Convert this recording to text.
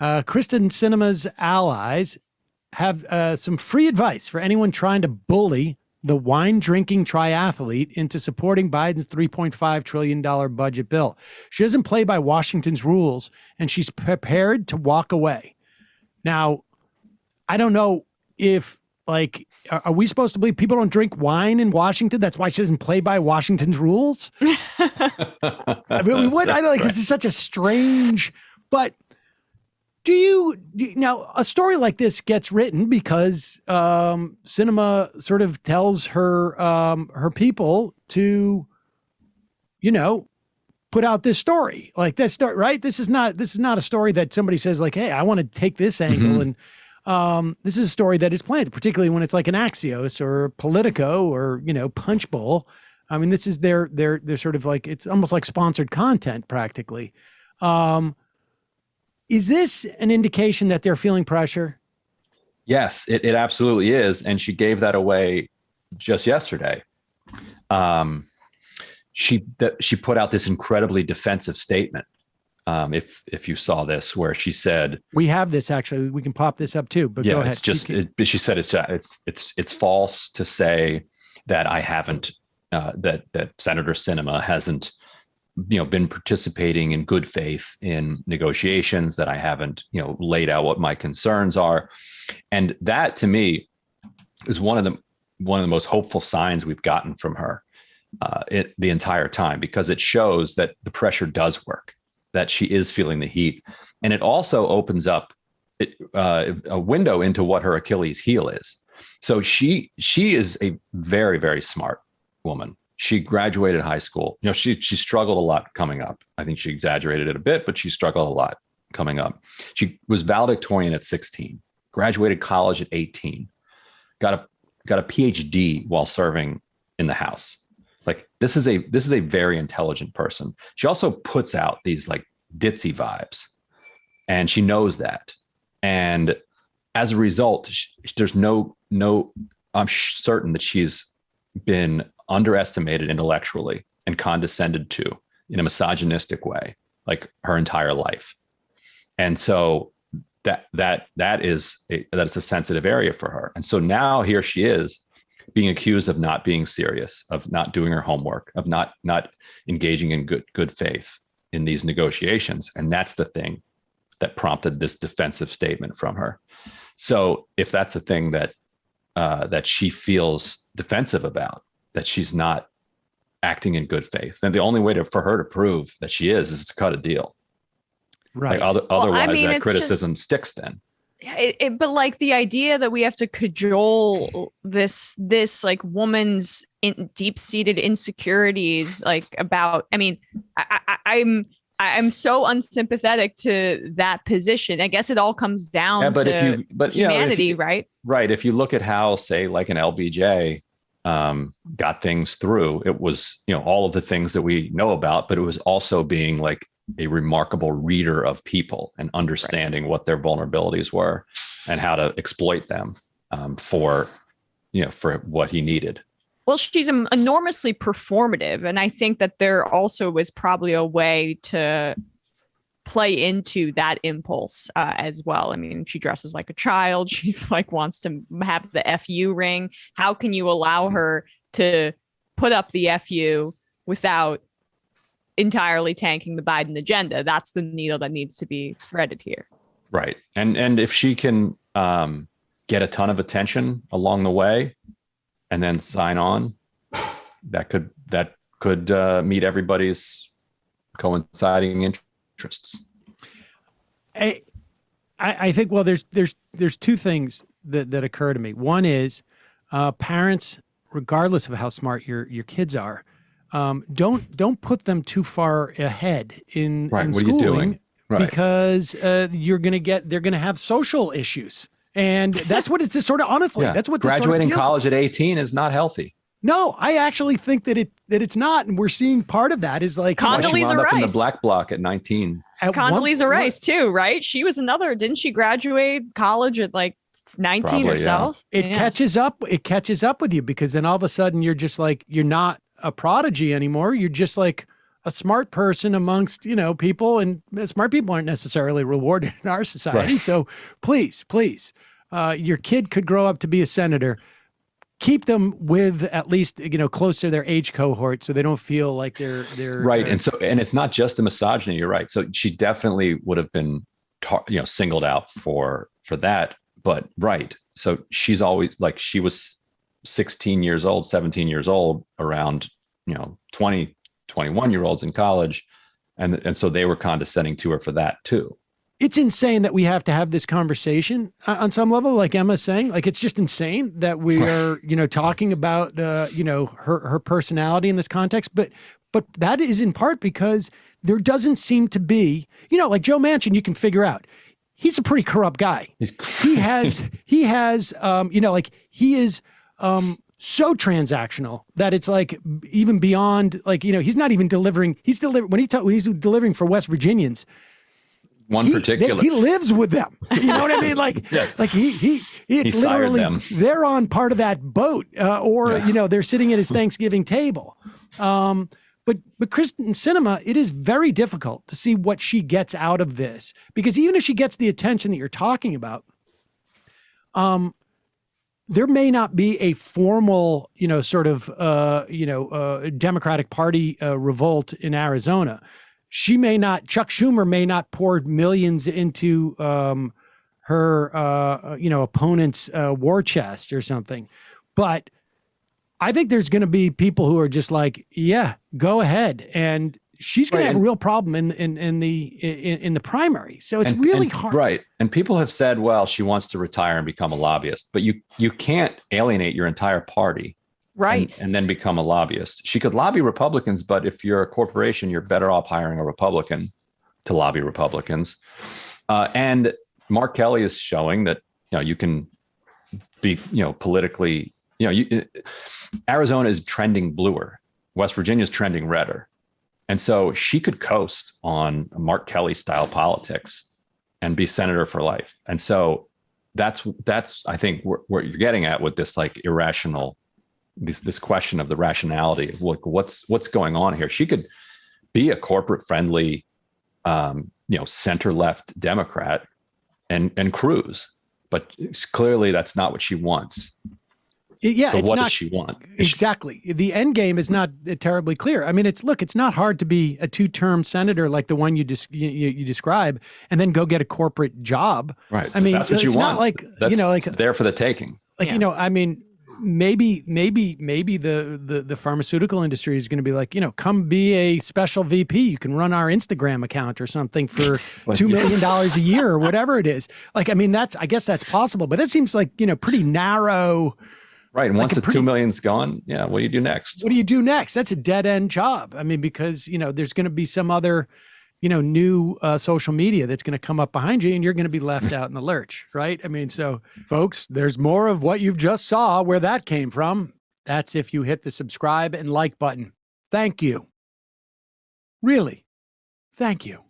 Kyrsten Sinema's allies have some free advice for anyone trying to bully the wine-drinking triathlete into supporting Biden's $3.5 trillion budget bill. She doesn't play by Washington's rules, and she's prepared to walk away. Now, I don't know if, like, are we supposed to believe people don't drink wine in Washington? That's why she doesn't play by Washington's rules? I mean, we would. I like this is such a strange, but now a story like this gets written because Sinema sort of tells her people to, put out this story like this story, right? This is not a story that somebody says like, hey, I want to take this angle. And this is a story that is planned, particularly when it's like an Axios or Politico or, Punchbowl. I mean, this is they're sort of like, it's almost like sponsored content practically. Is this an indication that they're feeling pressure? Yes, it absolutely is. And she gave that away just yesterday. She put out this incredibly defensive statement. If you saw this, where she said, we have this actually, we can pop this up too, but go ahead. It's just, she said it's false to say that I haven't, that Senator Sinema hasn't, been participating in good faith in negotiations, that I haven't, laid out what my concerns are. And that to me is one of the most hopeful signs we've gotten from her the entire time, because it shows that the pressure does work, that she is feeling the heat. And it also opens up a window into what her Achilles heel is. So she is a very, very smart woman. She graduated high school. She struggled a lot coming up. I think she exaggerated it a bit, but she struggled a lot coming up. She was valedictorian at 16, graduated college at 18, got a PhD while serving in the House. Like this is a very intelligent person. She also puts out these like ditzy vibes, and she knows that. And as a result, there's no. I'm certain that she's been underestimated intellectually and condescended to in a misogynistic way, like her entire life. And so that's a sensitive area for her. And so now here she is being accused of not being serious, of not doing her homework, of not engaging in good faith in these negotiations. And that's the thing that prompted this defensive statement from her. So if that's the thing that she feels defensive about, that she's not acting in good faith, then the only way for her to prove that she is to cut a deal. Right. Like otherwise, that criticism sticks then. But like the idea that we have to cajole this like woman's deep-seated insecurities, like about, I mean, I'm so unsympathetic to that position. I guess it all comes down to humanity, right? Right. If you look at how, say, like an LBJ got things through, it was, all of the things that we know about, but it was also being like a remarkable reader of people and understanding what their vulnerabilities were and how to exploit them for what he needed. Well, she's enormously performative. And I think that there also was probably a way to play into that impulse as well. I mean, she dresses like a child. She's like wants to have the FU ring. How can you allow her to put up the FU without entirely tanking the Biden agenda? That's the needle that needs to be threaded here. Right. And if she can get a ton of attention along the way and then sign on, that could meet everybody's coinciding interests. I think, well, there's two things that occur to me. One is parents, regardless of how smart your kids are, don't put them too far ahead in what schooling, are you doing? Right. Because they're going to have social issues. And that's what it's just sort of, honestly, that's what graduating sort of college at 18 is not healthy. No, I actually think that it's not. And we're seeing part of that is like Condoleezza Rice in the black block at 19. Condoleezza Rice too, right? She was didn't she graduate college at like 19 Probably, herself? Yeah. It catches up with you, because then all of a sudden you're just like, you're not a prodigy anymore. You're just like a smart person amongst, people, and smart people aren't necessarily rewarded in our society. Right. So please, your kid could grow up to be a senator. Keep them with at least, close to their age cohort so they don't feel like they're right. And it's not just the misogyny. You're right. So she definitely would have been, singled out for that. But right. So she's always like, she was 16 years old, 17 years old around, 20, 21-year-olds in college. And so they were condescending to her for that too. It's insane that we have to have this conversation on some level, like Emma's saying. Like, it's just insane that we are, talking about her personality in this context. But that is in part because there doesn't seem to be, like Joe Manchin, you can figure out. He's a pretty corrupt guy. He is so transactional that it's like even beyond, like, he's not even delivering. He's when he's delivering for West Virginians. He lives with them. You know what I mean? Like, yes. Like it's literally, they're on part of that boat, or they're sitting at his Thanksgiving table. But Kyrsten Sinema, it is very difficult to see what she gets out of this, because even if she gets the attention that you're talking about, there may not be a formal, Democratic Party revolt in Arizona. Chuck Schumer may not pour millions into her, opponent's war chest or something. But I think there's going to be people who are just like, yeah, go ahead. And she's going to have a real problem in the primary. So it's really hard. Right. And people have said, well, she wants to retire and become a lobbyist, but you can't alienate your entire party. Right. And then become a lobbyist. She could lobby Republicans, but if you're a corporation, you're better off hiring a Republican to lobby Republicans. And Mark Kelly is showing that, you can be, politically, Arizona is trending bluer. West Virginia is trending redder. And so she could coast on Mark Kelly style politics and be senator for life. And so that's I think what you're getting at with this like irrational, this question of the rationality of what's going on here. She could be a corporate friendly, center left Democrat and cruise, but clearly that's not what she wants. Yeah, so what does she want? Exactly. The end game is not terribly clear. I mean, it's not hard to be a 2-term senator like the one you describe, and then go get a corporate job. Right. I mean, that's what you want. Not like that's there for the taking. Like I mean, maybe the pharmaceutical industry is going to be like, come be a special VP. You can run our Instagram account or something for $2 million a year or whatever it is. Like, I mean, I guess that's possible, but it seems like, pretty narrow. Right. And once the 2 million's gone, what do you do next? What do you do next? That's a dead end job. I mean, because, there's going to be some other, new social media that's going to come up behind you, and you're going to be left out in the lurch. Right. I mean, so folks, there's more of what you've just saw where that came from. That's if you hit the subscribe and like button. Thank you. Really. Thank you.